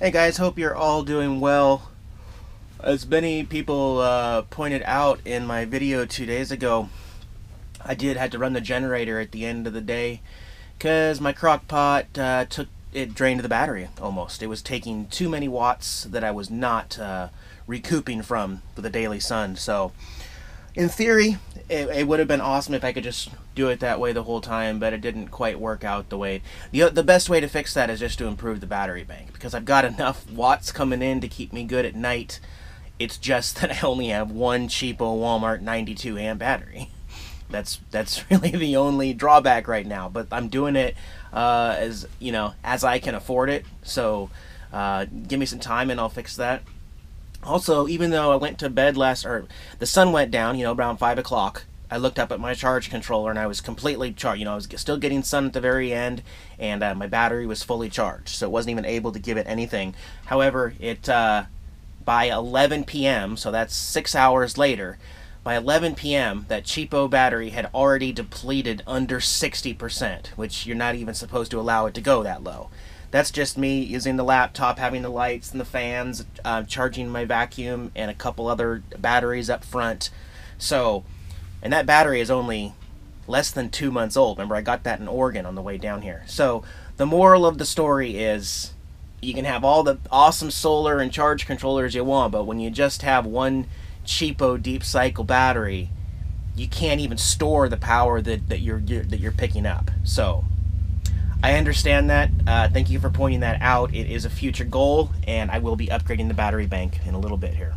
Hey guys, hope you're all doing well. As many people pointed out in my video 2 days ago, I had to run the generator at the end of the day because my crock pot drained the battery almost. It was taking too many watts that I was not recouping from with the daily sun. So in theory, it would have been awesome if I could just do it that way the whole time, but it didn't quite work out the way. The best way to fix that is just to improve the battery bank, because I've got enough watts coming in to keep me good at night. It's just that I only have one cheapo Walmart 92 amp battery. That's really the only drawback right now, but I'm doing it as I can afford it. So give me some time and I'll fix that. Also, even though I went to bed the sun went down, around 5 o'clock, I looked up at my charge controller and I was completely charged. I was still getting sun at the very end, and my battery was fully charged, so it wasn't even able to give it anything. However, by 11 p.m., so that's 6 hours later, by 11 p.m., that cheapo battery had already depleted under 60%, which you're not even supposed to allow it to go that low. That's just me using the laptop, having the lights and the fans, charging my vacuum, and a couple other batteries up front. So, and that battery is only less than 2 months old. Remember, I got that in Oregon on the way down here. So, the moral of the story is, you can have all the awesome solar and charge controllers you want, but when you just have one cheapo deep cycle battery, you can't even store the power that you're picking up. So, I understand that. Thank you for pointing that out. It is a future goal, and I will be upgrading the battery bank in a little bit here.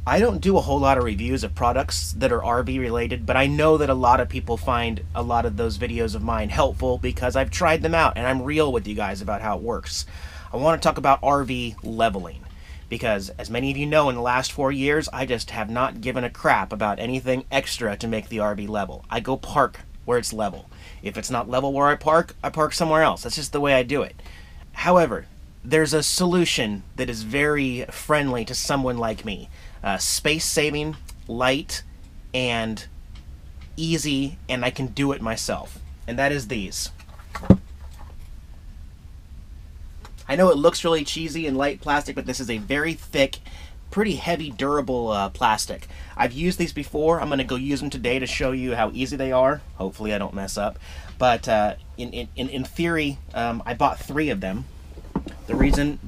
I don't do a whole lot of reviews of products that are RV related, but I know that a lot of people find a lot of those videos of mine helpful because I've tried them out and I'm real with you guys about how it works. I want to talk about RV leveling because, as many of you know, in the last 4 years, I just have not given a crap about anything extra to make the RV level. I go park where it's level. If it's not level where I park somewhere else. That's just the way I do it. However, there's a solution that is very friendly to someone like me. Space-saving, light, and easy, and I can do it myself. And that is these. I know it looks really cheesy and light plastic, but this is a very thick, pretty heavy, durable plastic. I've used these before. I'm going to go use them today to show you how easy they are. Hopefully I don't mess up. But in theory, I bought 3 of them. The reason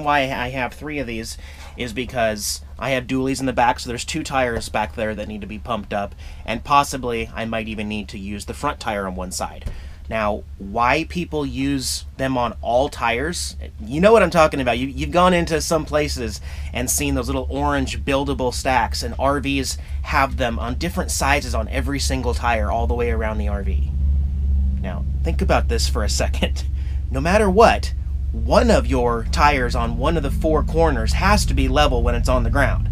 why I have 3 of these is because I have dualies in the back, so there's 2 tires back there that need to be pumped up, and possibly I might even need to use the front tire on one side. Now, why people use them on all tires, you know what I'm talking about. You've gone into some places and seen those little orange buildable stacks, and RVs have them on different sizes on every single tire all the way around the RV. Now, think about this for a second. No matter what, one of your tires on one of the 4 corners has to be level when it's on the ground.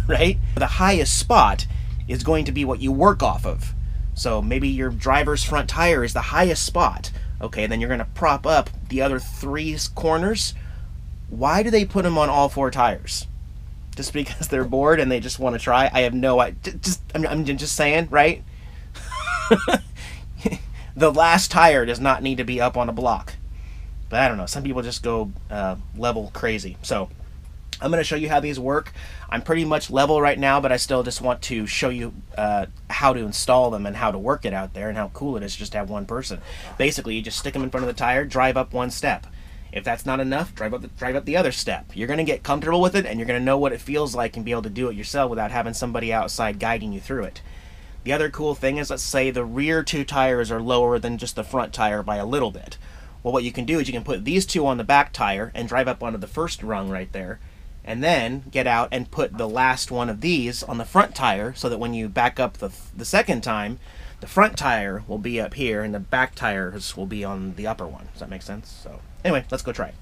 Right? The highest spot is going to be what you work off of. So maybe your driver's front tire is the highest spot. Okay, then you're going to prop up the other 3 corners. Why do they put them on all 4 tires? Just because they're bored and they just want to try? I have no idea. I'm just saying, right? The last tire does not need to be up on a block. But I don't know. Some people just go level crazy. So I'm going to show you how these work. I'm pretty much level right now, but I still just want to show you how to install them and how to work it out there and how cool it is just to have one person. Basically, you just stick them in front of the tire, drive up 1 step. If that's not enough, drive up the other step. You're going to get comfortable with it, and you're going to know what it feels like and be able to do it yourself without having somebody outside guiding you through it. The other cool thing is, let's say the rear 2 tires are lower than just the front tire by a little bit. Well, what you can do is you can put these 2 on the back tire and drive up onto the first rung right there, and then get out and put the last one of these on the front tire so that when you back up the second time, the front tire will be up here and the back tires will be on the upper one. Does that make sense? So anyway, let's go try it.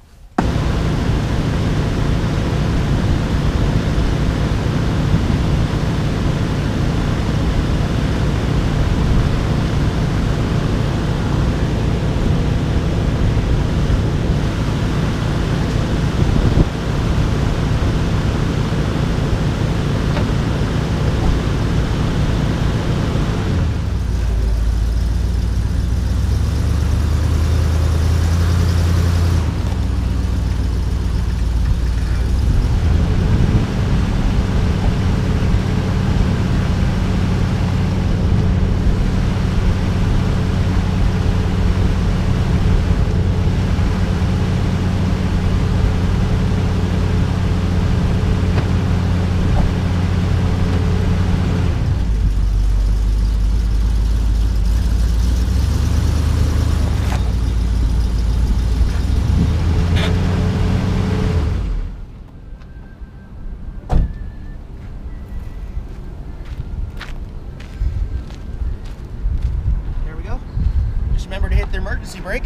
Just remember to hit the emergency brake.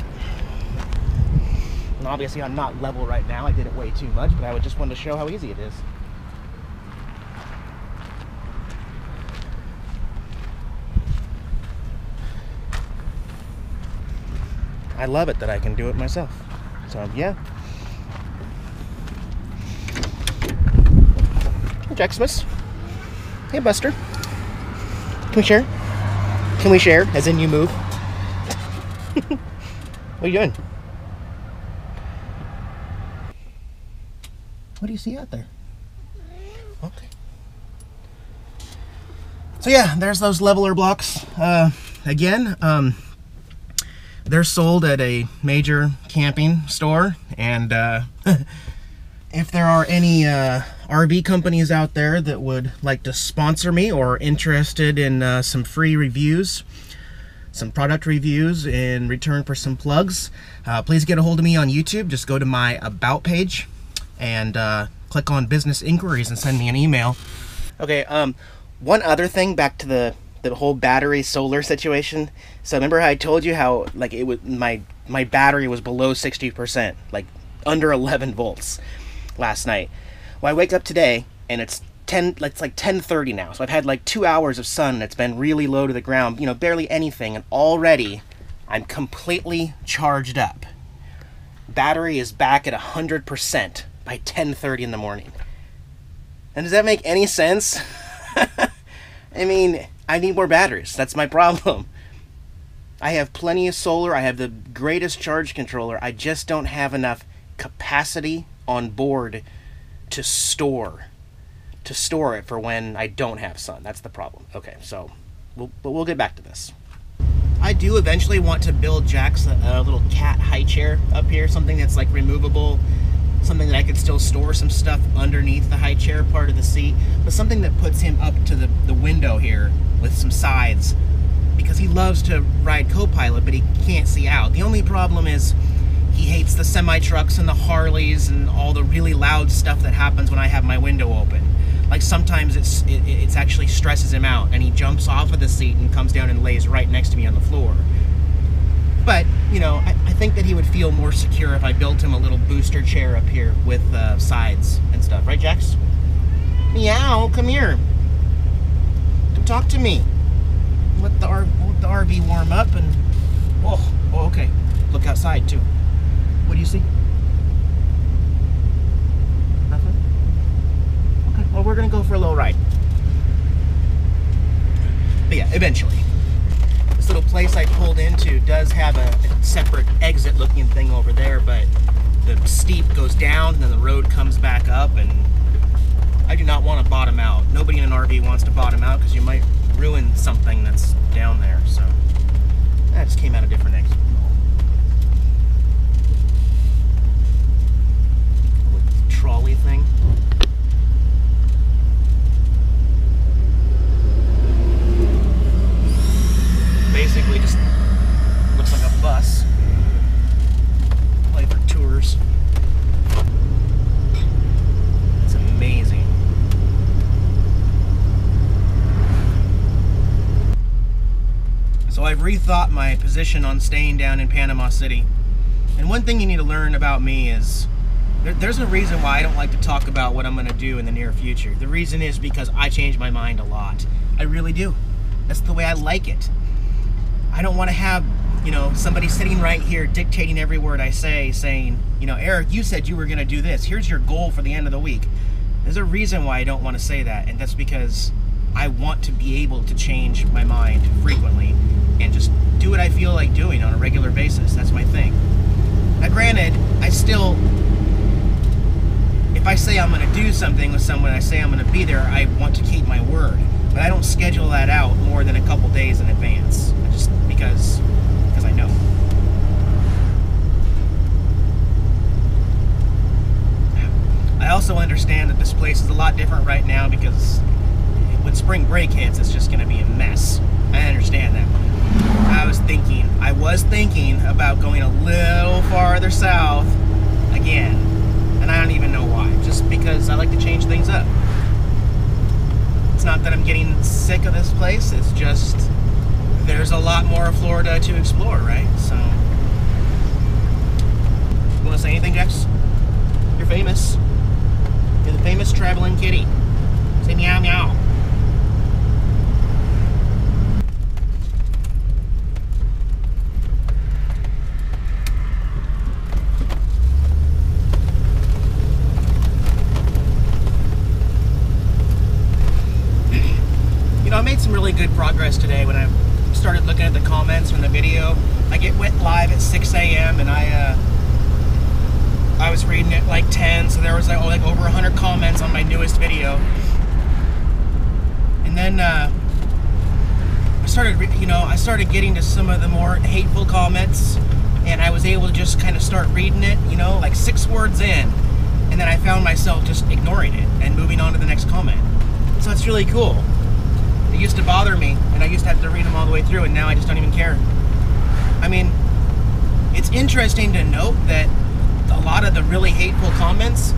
And obviously I'm not level right now. I did it way too much, but I just wanted to show how easy it is. I love it that I can do it myself. So yeah. Hey, Jacksmus. Hey, Buster. Can we share? Can we share? As in you move? What are you doing? What do you see out there? Okay. So yeah, there's those leveler blocks. Again, they're sold at a major camping store, and if there are any RV companies out there that would like to sponsor me or are interested in some free reviews, some product reviews in return for some plugs, please get a hold of me on YouTube. Just go to my About page and click on Business Inquiries and send me an email. Okay, one other thing, back to the whole battery solar situation. So remember how I told you how like it was my battery was below 60%, like under 11 volts last night. Well, I wake up today and it's like 10:30 now. So I've had like 2 hours of sun and it's been really low to the ground, you know, barely anything, and already I'm completely charged up. Battery is back at 100% by 10:30 in the morning. And does that make any sense? I mean, I need more batteries. That's my problem. I have plenty of solar. I have the greatest charge controller. I just don't have enough capacity on board to store it for when I don't have sun. That's the problem. Okay, so we'll get back to this. I do eventually want to build Jack's a little cat high chair up here, something that's like removable, something that I could still store some stuff underneath the high chair part of the seat, but something that puts him up to the window here with some sides, because he loves to ride co-pilot, but he can't see out. The only problem is he hates the semi-trucks and the Harleys and all the really loud stuff that happens when I have my window open. Like sometimes it's actually stresses him out, and he jumps off of the seat and comes down and lays right next to me on the floor. But, you know, I think that he would feel more secure if I built him a little booster chair up here with sides and stuff. Right, Jax? Meow, come here. Come talk to me. Let the RV warm up and... Oh, okay. Look outside, too. What do you see? Nothing? Okay, well, we're going to go for a little ride. But yeah, eventually. This little place I pulled into does have a separate exit looking thing over there, but the steep goes down and then the road comes back up, and I do not want to bottom out. Nobody in an RV wants to bottom out because you might ruin something that's down there. So that just came out a different exit. Little trolley thing. Basically just looks like a bus. Play for tours. It's amazing. So I've rethought my position on staying down in Panama City. And one thing you need to learn about me is there's a reason why I don't like to talk about what I'm going to do in the near future. The reason is because I change my mind a lot. I really do. That's the way I like it. I don't want to have, you know, somebody sitting right here dictating every word I say, saying, you know, Eric, you said you were going to do this. Here's your goal for the end of the week. There's a reason why I don't want to say that, and that's because I want to be able to change my mind frequently and just do what I feel like doing on a regular basis. That's my thing. Now, granted, if I say I'm going to do something with someone, I say I'm going to be there, I want to keep my word. But I don't schedule that out more than a couple days in advance, just because I know. I also understand that this place is a lot different right now because when spring break hits, it's just going to be a mess. I understand that. I was thinking about going a little farther south again, and I don't even know why. Just because I like to change things up. It's not that I'm getting sick of this place, it's just there's a lot more of Florida to explore, right? So, you want to say anything, Jex? You're famous. You're the famous traveling kitty. Say meow meow. You know, I made some really good progress today when I started looking at the comments from the video. I went live at 6 a.m. and I was reading at like 10, so there was like over 100 comments on my newest video. And then I started getting to some of the more hateful comments, and I was able to just kind of start reading it, you know, like 6 words in, and then I found myself just ignoring it and moving on to the next comment. So it's really cool. It used to bother me, and I used to have to read them all the way through, and now I just don't even care. I mean, it's interesting to note that a lot of the really hateful comments,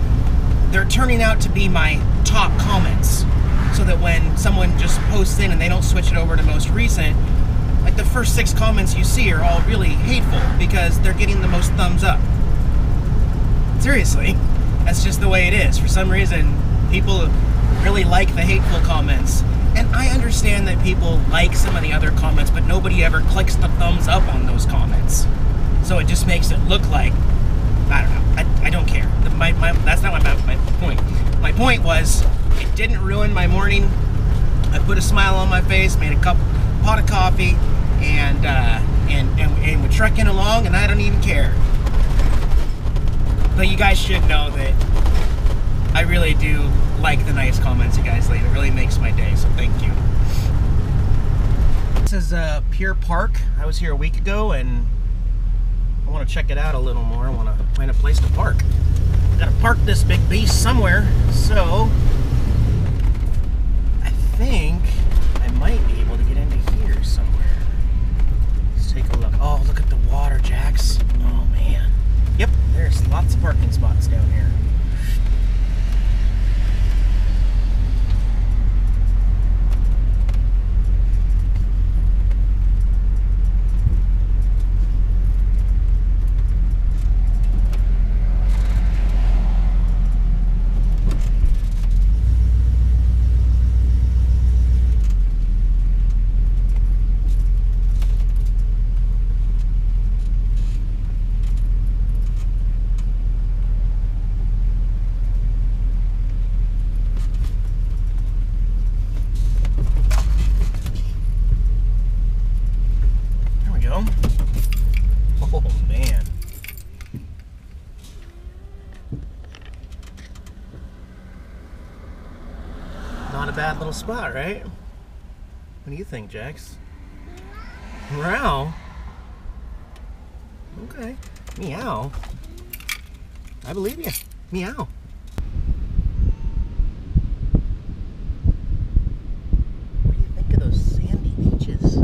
they're turning out to be my top comments. So that when someone just posts in and they don't switch it over to most recent, like the first 6 comments you see are all really hateful because they're getting the most thumbs up. Seriously, that's just the way it is. For some reason, people really like the hateful comments. And I understand that people like some of the other comments, but nobody ever clicks the thumbs up on those comments. So it just makes it look like, I don't know, I don't care. That's not my point. My point was, it didn't ruin my morning. I put a smile on my face, made a pot of coffee, and we're trucking along, and I don't even care. But you guys should know that I really do like the nice comments you guys leave. It really makes my day, so thank you. This is Pier Park. I was here a week ago, and I want to check it out a little more. I want to find a place to park. I gotta park this big beast somewhere, so I think I might be able to get into here somewhere. Let's take a look. Oh, look at the water, Jax. Oh, man. Yep, there's lots of parking spots down here. Oh, man. Not a bad little spot, right? What do you think, Jax? Meow. Okay. Meow. I believe you. Meow. What do you think of those sandy beaches?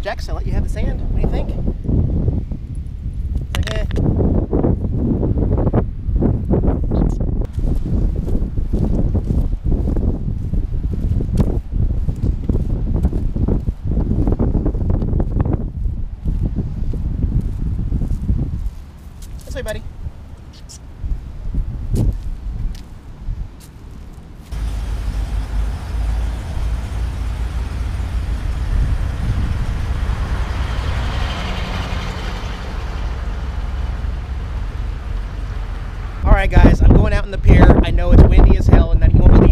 Jax, I'll let you have the sand. What do you think? It's like, eh. This way, buddy. Alright guys, I'm going out in the pier. I know it's windy as hell and that you won't be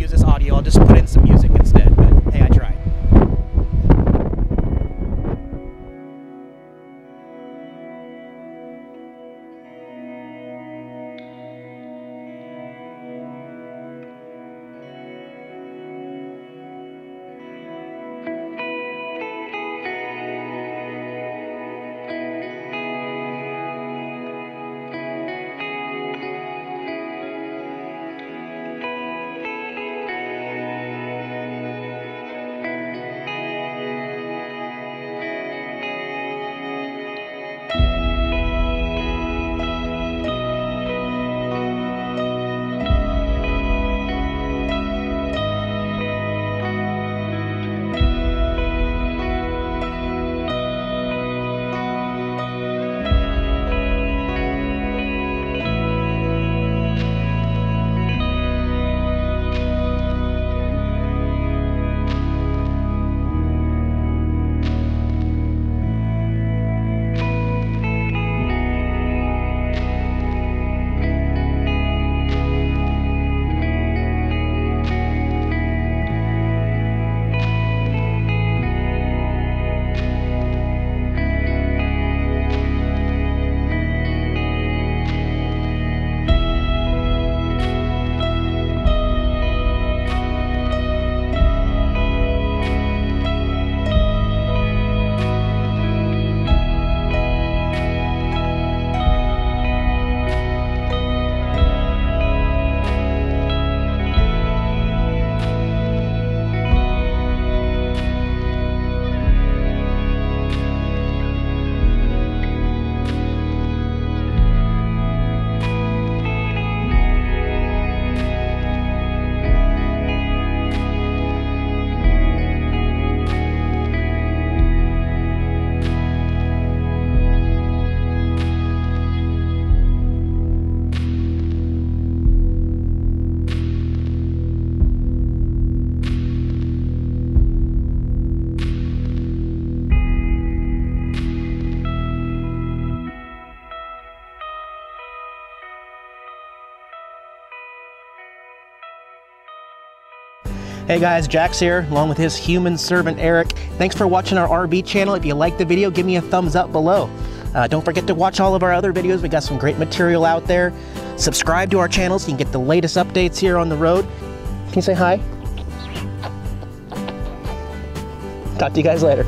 Hey guys, Jack's here, along with his human servant Eric. Thanks for watching our RV channel. If you liked the video, give me a thumbs up below. Don't forget to watch all of our other videos. We got some great material out there. Subscribe to our channel so you can get the latest updates here on the road. Can you say hi? Talk to you guys later.